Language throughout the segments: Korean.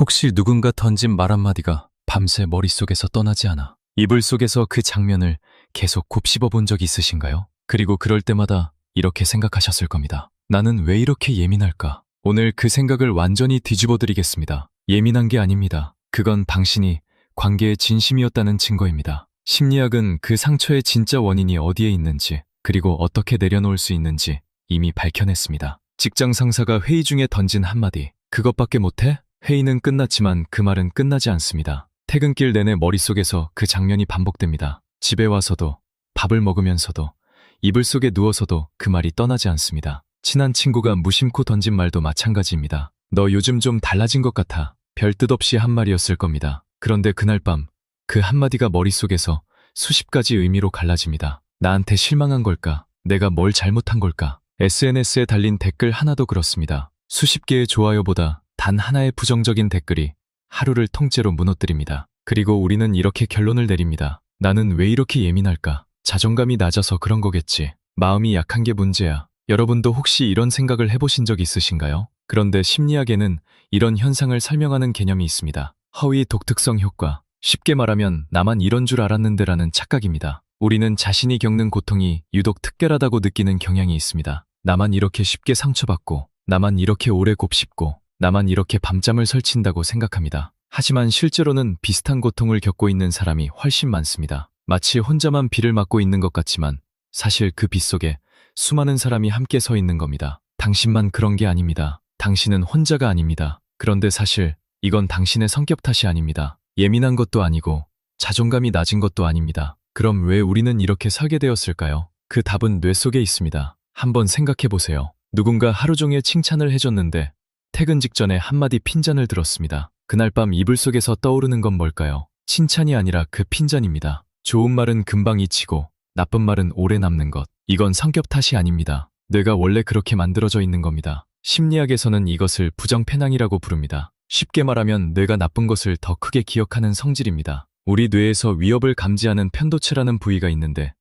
혹시 누군가 던진 말 한마디가 밤새 머릿속에서 떠나지 않아 이불 속에서 그 장면을 계속 곱씹어 본 적 있으신가요? 그리고 그럴 때마다 이렇게 생각하셨을 겁니다. 나는 왜 이렇게 예민할까? 오늘 그 생각을 완전히 뒤집어 드리겠습니다. 예민한 게 아닙니다. 그건 당신이 관계의 진심이었다는 증거입니다. 심리학은 그 상처의 진짜 원인이 어디에 있는지, 그리고 어떻게 내려놓을 수 있는지 이미 밝혀냈습니다. 직장 상사가 회의 중에 던진 한마디, 그것밖에 못해? 회의는 끝났지만 그 말은 끝나지 않습니다. 퇴근길 내내 머릿속에서 그 장면이 반복됩니다. 집에 와서도, 밥을 먹으면서도, 이불 속에 누워서도 그 말이 떠나지 않습니다. 친한 친구가 무심코 던진 말도 마찬가지입니다. 너 요즘 좀 달라진 것 같아. 별 뜻 없이 한 말이었을 겁니다. 그런데 그날 밤, 그 한마디가 머릿속에서 수십 가지 의미로 갈라집니다. 나한테 실망한 걸까? 내가 뭘 잘못한 걸까? SNS에 달린 댓글 하나도 그렇습니다. 수십 개의 좋아요보다 단 하나의 부정적인 댓글이 하루를 통째로 무너뜨립니다. 그리고 우리는 이렇게 결론을 내립니다. 나는 왜 이렇게 예민할까? 자존감이 낮아서 그런 거겠지. 마음이 약한 게 문제야. 여러분도 혹시 이런 생각을 해보신 적 있으신가요? 그런데 심리학에는 이런 현상을 설명하는 개념이 있습니다. 허위 독특성 효과. 쉽게 말하면 나만 이런 줄 알았는데라는 착각입니다. 우리는 자신이 겪는 고통이 유독 특별하다고 느끼는 경향이 있습니다. 나만 이렇게 쉽게 상처받고, 나만 이렇게 오래 곱씹고, 나만 이렇게 밤잠을 설친다고 생각합니다. 하지만 실제로는 비슷한 고통을 겪고 있는 사람이 훨씬 많습니다. 마치 혼자만 비를 맞고 있는 것 같지만 사실 그 빛 속에 수많은 사람이 함께 서 있는 겁니다. 당신만 그런 게 아닙니다. 당신은 혼자가 아닙니다. 그런데 사실 이건 당신의 성격 탓이 아닙니다. 예민한 것도 아니고 자존감이 낮은 것도 아닙니다. 그럼 왜 우리는 이렇게 살게 되었을까요? 그 답은 뇌 속에 있습니다. 한번 생각해 보세요. 누군가 하루 종일 칭찬을 해줬는데 퇴근 직전에 한마디 핀잔을 들었습니다. 그날 밤 이불 속에서 떠오르는 건 뭘까요? 칭찬이 아니라 그 핀잔입니다. 좋은 말은 금방 잊히고 나쁜 말은 오래 남는 것. 이건 성격 탓이 아닙니다. 뇌가 원래 그렇게 만들어져 있는 겁니다. 심리학에서는 이것을 부정패낭이라고 부릅니다. 쉽게 말하면 뇌가 나쁜 것을 더 크게 기억하는 성질입니다. 우리 뇌에서 위협을 감지하는 편도체라는 부위가 있는데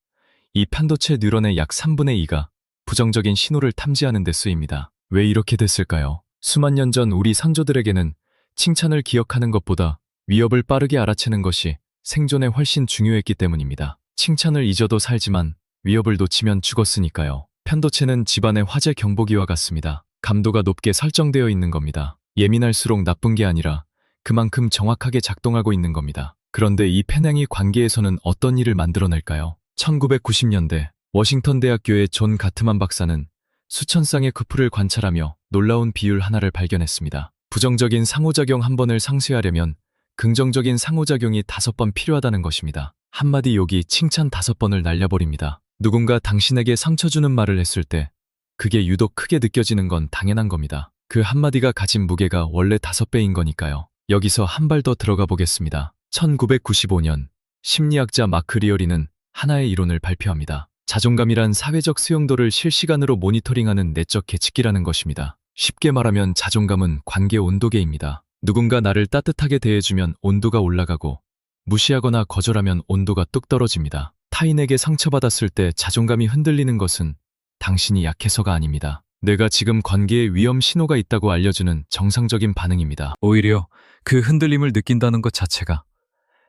이 편도체 뉴런의 약 3분의 2가 부정적인 신호를 탐지하는 데 쓰입니다. 왜 이렇게 됐을까요? 수만 년 전 우리 선조들에게는 칭찬을 기억하는 것보다 위협을 빠르게 알아채는 것이 생존에 훨씬 중요했기 때문입니다. 칭찬을 잊어도 살지만 위협을 놓치면 죽었으니까요. 편도체는 집안의 화재 경보기와 같습니다. 감도가 높게 설정되어 있는 겁니다. 예민할수록 나쁜 게 아니라 그만큼 정확하게 작동하고 있는 겁니다. 그런데 이 패낭이 관계에서는 어떤 일을 만들어낼까요? 1990년대 워싱턴 대학교의 존 가트만 박사는 수천 쌍의 커플을 관찰하며 놀라운 비율 하나를 발견했습니다. 부정적인 상호작용 한 번을 상쇄하려면 긍정적인 상호작용이 5번 필요하다는 것입니다. 한마디 욕이 칭찬 5번을 날려버립니다. 누군가 당신에게 상처 주는 말을 했을 때 그게 유독 크게 느껴지는 건 당연한 겁니다. 그 한마디가 가진 무게가 원래 5배인 거니까요. 여기서 한 발 더 들어가 보겠습니다. 1995년 심리학자 마크 리어리는 하나의 이론을 발표합니다. 자존감이란 사회적 수용도를 실시간으로 모니터링하는 내적 계측기라는 것입니다. 쉽게 말하면 자존감은 관계 온도계입니다. 누군가 나를 따뜻하게 대해주면 온도가 올라가고 무시하거나 거절하면 온도가 뚝 떨어집니다. 타인에게 상처받았을 때 자존감이 흔들리는 것은 당신이 약해서가 아닙니다. 내가 지금 관계에 위험 신호가 있다고 알려주는 정상적인 반응입니다. 오히려 그 흔들림을 느낀다는 것 자체가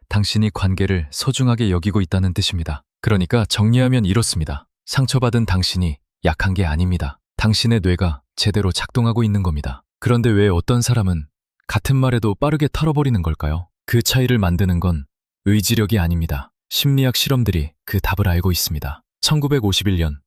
당신이 관계를 소중하게 여기고 있다는 뜻입니다. 그러니까 정리하면 이렇습니다. 상처받은 당신이 약한 게 아닙니다. 당신의 뇌가 제대로 작동하고 있는 겁니다. 그런데 왜 어떤 사람은 같은 말에도 빠르게 털어버리는 걸까요? 그 차이를 만드는 건 의지력이 아닙니다. 심리학 실험들이 그 답을 알고 있습니다. 1951년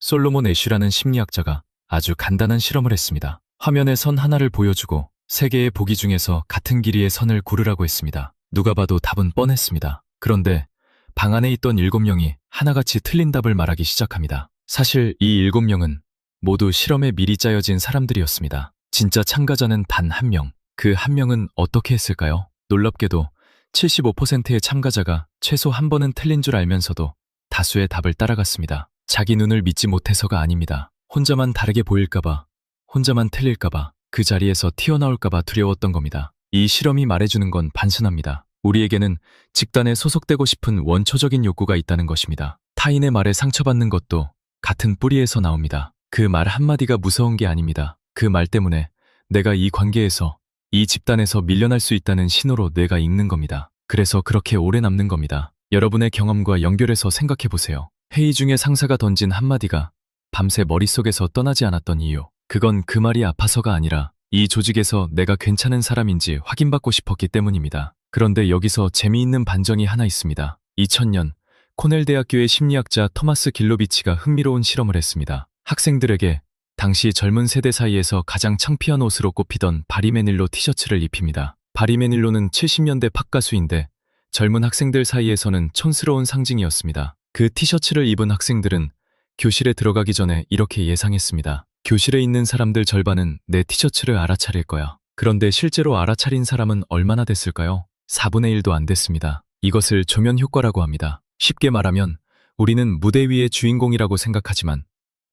솔로몬 애쉬라는 심리학자가 아주 간단한 실험을 했습니다. 화면에 선 하나를 보여주고 3개의 보기 중에서 같은 길이의 선을 고르라고 했습니다. 누가 봐도 답은 뻔했습니다. 그런데 방 안에 있던 7명이 하나같이 틀린 답을 말하기 시작합니다. 사실 이 7명은 모두 실험에 미리 짜여진 사람들이었습니다. 진짜 참가자는 단 1명. 그 1명은 어떻게 했을까요? 놀랍게도 75%의 참가자가 최소 한 번은 틀린 줄 알면서도 다수의 답을 따라갔습니다. 자기 눈을 믿지 못해서가 아닙니다. 혼자만 다르게 보일까봐, 혼자만 틀릴까봐, 그 자리에서 튀어나올까봐 두려웠던 겁니다. 이 실험이 말해주는 건 단순합니다. 우리에게는 집단에 소속되고 싶은 원초적인 욕구가 있다는 것입니다. 타인의 말에 상처받는 것도 같은 뿌리에서 나옵니다. 그 말 한마디가 무서운 게 아닙니다. 그 말 때문에 내가 이 관계에서 이 집단에서 밀려날 수 있다는 신호로 뇌가 읽는 겁니다. 그래서 그렇게 오래 남는 겁니다. 여러분의 경험과 연결해서 생각해 보세요. 회의 중에 상사가 던진 한마디가 밤새 머릿속에서 떠나지 않았던 이유. 그건 그 말이 아파서가 아니라 이 조직에서 내가 괜찮은 사람인지 확인받고 싶었기 때문입니다. 그런데 여기서 재미있는 반전이 하나 있습니다. 2000년 코넬 대학교의 심리학자 토마스 길로비치가 흥미로운 실험을 했습니다. 학생들에게 당시 젊은 세대 사이에서 가장 창피한 옷으로 꼽히던 바리매닐로 티셔츠를 입힙니다. 바리매닐로는 70년대 팝 가수인데 젊은 학생들 사이에서는 촌스러운 상징이었습니다. 그 티셔츠를 입은 학생들은 교실에 들어가기 전에 이렇게 예상했습니다. 교실에 있는 사람들 절반은 내 티셔츠를 알아차릴 거야. 그런데 실제로 알아차린 사람은 얼마나 됐을까요? 4분의 1도 안 됐습니다. 이것을 조면 효과라고 합니다. 쉽게 말하면 우리는 무대 위의 주인공이라고 생각하지만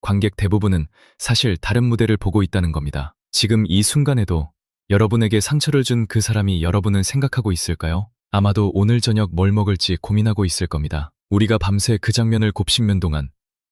관객 대부분은 사실 다른 무대를 보고 있다는 겁니다. 지금 이 순간에도 여러분에게 상처를 준 그 사람이 여러분을 생각하고 있을까요? 아마도 오늘 저녁 뭘 먹을지 고민하고 있을 겁니다. 우리가 밤새 그 장면을 곱씹는 동안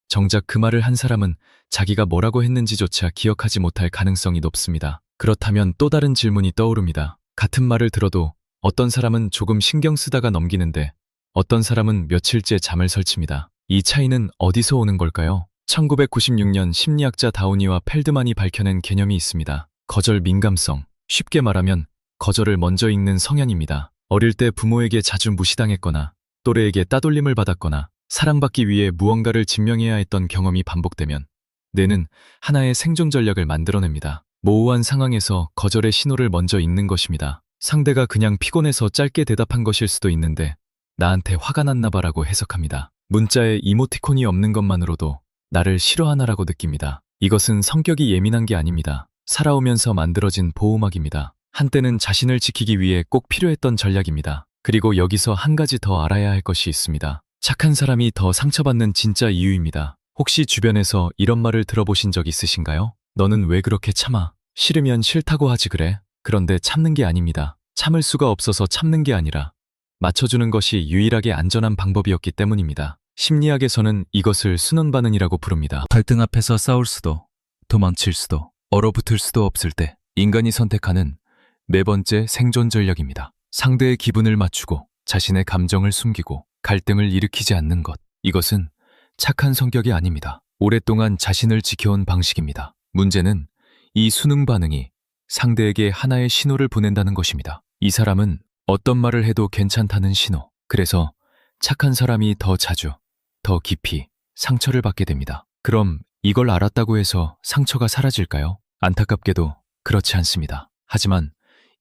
정작 그 말을 한 사람은 자기가 뭐라고 했는지조차 기억하지 못할 가능성이 높습니다. 그렇다면 또 다른 질문이 떠오릅니다. 같은 말을 들어도 어떤 사람은 조금 신경 쓰다가 넘기는데 어떤 사람은 며칠째 잠을 설칩니다. 이 차이는 어디서 오는 걸까요? 1996년 심리학자 다우니와 펠드만이 밝혀낸 개념이 있습니다. 거절 민감성. 쉽게 말하면 거절을 먼저 읽는 성향입니다. 어릴 때 부모에게 자주 무시당했거나 또래에게 따돌림을 받았거나 사랑받기 위해 무언가를 증명해야 했던 경험이 반복되면 뇌는 하나의 생존 전략을 만들어냅니다. 모호한 상황에서 거절의 신호를 먼저 읽는 것입니다. 상대가 그냥 피곤해서 짧게 대답한 것일 수도 있는데 나한테 화가 났나 봐라고 해석합니다. 문자에 이모티콘이 없는 것만으로도 나를 싫어하나라고 느낍니다. 이것은 성격이 예민한 게 아닙니다. 살아오면서 만들어진 보호막입니다. 한때는 자신을 지키기 위해 꼭 필요했던 전략입니다. 그리고 여기서 한 가지 더 알아야 할 것이 있습니다. 착한 사람이 더 상처받는 진짜 이유입니다. 혹시 주변에서 이런 말을 들어보신 적 있으신가요? 너는 왜 그렇게 참아? 싫으면 싫다고 하지 그래? 그런데 참는 게 아닙니다. 참을 수가 없어서 참는 게 아니라 맞춰주는 것이 유일하게 안전한 방법이었기 때문입니다. 심리학에서는 이것을 순원 반응이라고 부릅니다. 갈등 앞에서 싸울 수도, 도망칠 수도, 얼어붙을 수도 없을 때 인간이 선택하는 네 번째 생존 전략입니다. 상대의 기분을 맞추고 자신의 감정을 숨기고 갈등을 일으키지 않는 것. 이것은 착한 성격이 아닙니다. 오랫동안 자신을 지켜온 방식입니다. 문제는 이 순응 반응이 상대에게 하나의 신호를 보낸다는 것입니다. 이 사람은 어떤 말을 해도 괜찮다는 신호. 그래서 착한 사람이 더 자주, 더 깊이 상처를 받게 됩니다. 그럼 이걸 알았다고 해서 상처가 사라질까요? 안타깝게도 그렇지 않습니다. 하지만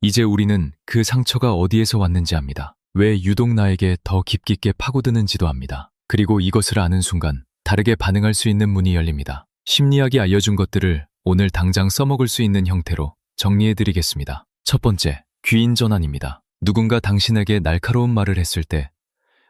이제 우리는 그 상처가 어디에서 왔는지 압니다. 왜 유독 나에게 더 깊이 있게 파고드는지도 압니다. 그리고 이것을 아는 순간 다르게 반응할 수 있는 문이 열립니다. 심리학이 알려준 것들을 오늘 당장 써먹을 수 있는 형태로 정리해드리겠습니다. 첫 번째, 귀인 전환입니다. 누군가 당신에게 날카로운 말을 했을 때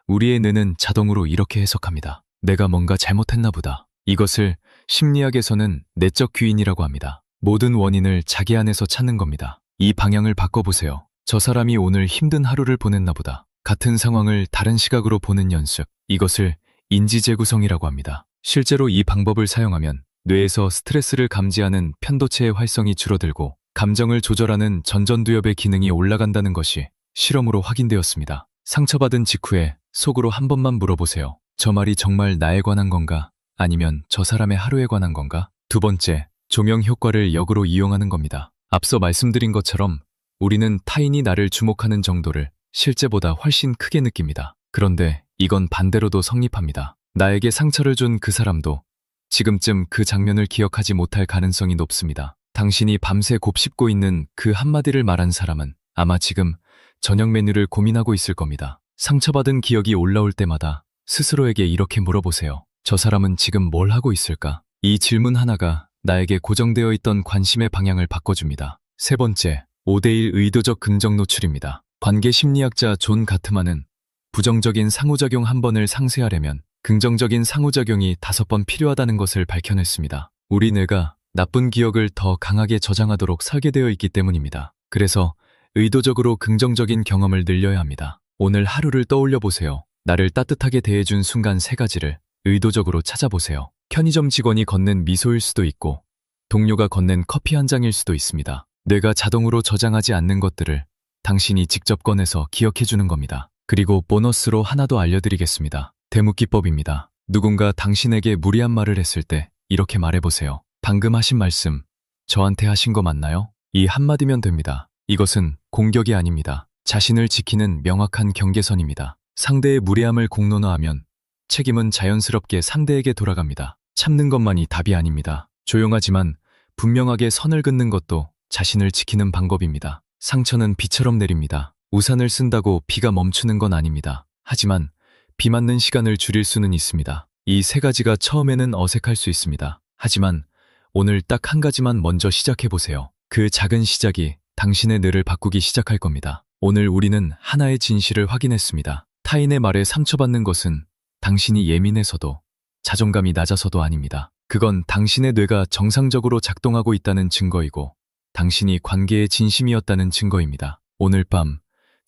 우리의 뇌는 자동으로 이렇게 해석합니다. 내가 뭔가 잘못했나 보다. 이것을 심리학에서는 내적 귀인이라고 합니다. 모든 원인을 자기 안에서 찾는 겁니다. 이 방향을 바꿔보세요. 저 사람이 오늘 힘든 하루를 보냈나 보다. 같은 상황을 다른 시각으로 보는 연습. 이것을 인지 재구성이라고 합니다. 실제로 이 방법을 사용하면 뇌에서 스트레스를 감지하는 편도체의 활성이 줄어들고 감정을 조절하는 전전두엽의 기능이 올라간다는 것이 실험으로 확인되었습니다. 상처받은 직후에 속으로 한 번만 물어보세요. 저 말이 정말 나에 관한 건가? 아니면 저 사람의 하루에 관한 건가? 두 번째, 조명 효과를 역으로 이용하는 겁니다. 앞서 말씀드린 것처럼 우리는 타인이 나를 주목하는 정도를 실제보다 훨씬 크게 느낍니다. 그런데 이건 반대로도 성립합니다. 나에게 상처를 준 그 사람도 지금쯤 그 장면을 기억하지 못할 가능성이 높습니다. 당신이 밤새 곱씹고 있는 그 한마디를 말한 사람은 아마 지금 저녁 메뉴를 고민하고 있을 겁니다. 상처받은 기억이 올라올 때마다 스스로에게 이렇게 물어보세요. 저 사람은 지금 뭘 하고 있을까? 이 질문 하나가 나에게 고정되어 있던 관심의 방향을 바꿔줍니다. 세 번째, 5대1 의도적 긍정 노출입니다. 관계 심리학자 존 가트만은 부정적인 상호작용 한 번을 상쇄하려면 긍정적인 상호작용이 5번 필요하다는 것을 밝혀냈습니다. 우리 뇌가 나쁜 기억을 더 강하게 저장하도록 설계되어 있기 때문입니다. 그래서 의도적으로 긍정적인 경험을 늘려야 합니다. 오늘 하루를 떠올려 보세요. 나를 따뜻하게 대해준 순간 3가지를 의도적으로 찾아보세요. 편의점 직원이 건넨 미소일 수도 있고 동료가 건넨 커피 한 잔일 수도 있습니다. 뇌가 자동으로 저장하지 않는 것들을 당신이 직접 꺼내서 기억해 주는 겁니다. 그리고 보너스로 하나 더 알려드리겠습니다. 대묻기법입니다. 누군가 당신에게 무리한 말을 했을 때 이렇게 말해보세요. 방금 하신 말씀, 저한테 하신 거 맞나요? 이 한마디면 됩니다. 이것은 공격이 아닙니다. 자신을 지키는 명확한 경계선입니다. 상대의 무례함을 공론화하면 책임은 자연스럽게 상대에게 돌아갑니다. 참는 것만이 답이 아닙니다. 조용하지만 분명하게 선을 긋는 것도 자신을 지키는 방법입니다. 상처는 비처럼 내립니다. 우산을 쓴다고 비가 멈추는 건 아닙니다. 하지만 비 맞는 시간을 줄일 수는 있습니다. 이 세 가지가 처음에는 어색할 수 있습니다. 하지만 오늘 딱 한 가지만 먼저 시작해보세요. 그 작은 시작이 당신의 뇌를 바꾸기 시작할 겁니다. 오늘 우리는 하나의 진실을 확인했습니다. 타인의 말에 상처받는 것은 당신이 예민해서도 자존감이 낮아서도 아닙니다. 그건 당신의 뇌가 정상적으로 작동하고 있다는 증거이고 당신이 관계에 진심이었다는 증거입니다. 오늘 밤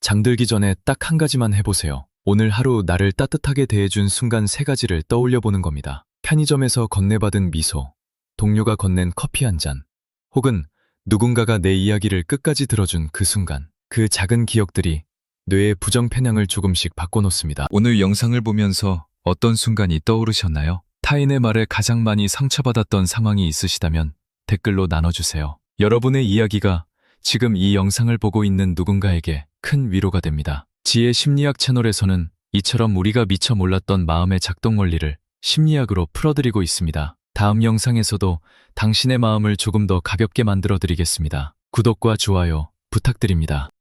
잠들기 전에 딱 한 가지만 해보세요. 오늘 하루 나를 따뜻하게 대해준 순간 세 가지를 떠올려 보는 겁니다. 편의점에서 건네받은 미소, 동료가 건넨 커피 한 잔, 혹은 누군가가 내 이야기를 끝까지 들어준 그 순간. 그 작은 기억들이 뇌의 부정 편향을 조금씩 바꿔놓습니다. 오늘 영상을 보면서 어떤 순간이 떠오르셨나요? 타인의 말에 가장 많이 상처받았던 상황이 있으시다면 댓글로 나눠주세요. 여러분의 이야기가 지금 이 영상을 보고 있는 누군가에게 큰 위로가 됩니다. 지혜 심리학 채널에서는 이처럼 우리가 미처 몰랐던 마음의 작동 원리를 심리학으로 풀어드리고 있습니다. 다음 영상에서도 당신의 마음을 조금 더 가볍게 만들어 드리겠습니다. 구독과 좋아요 부탁드립니다.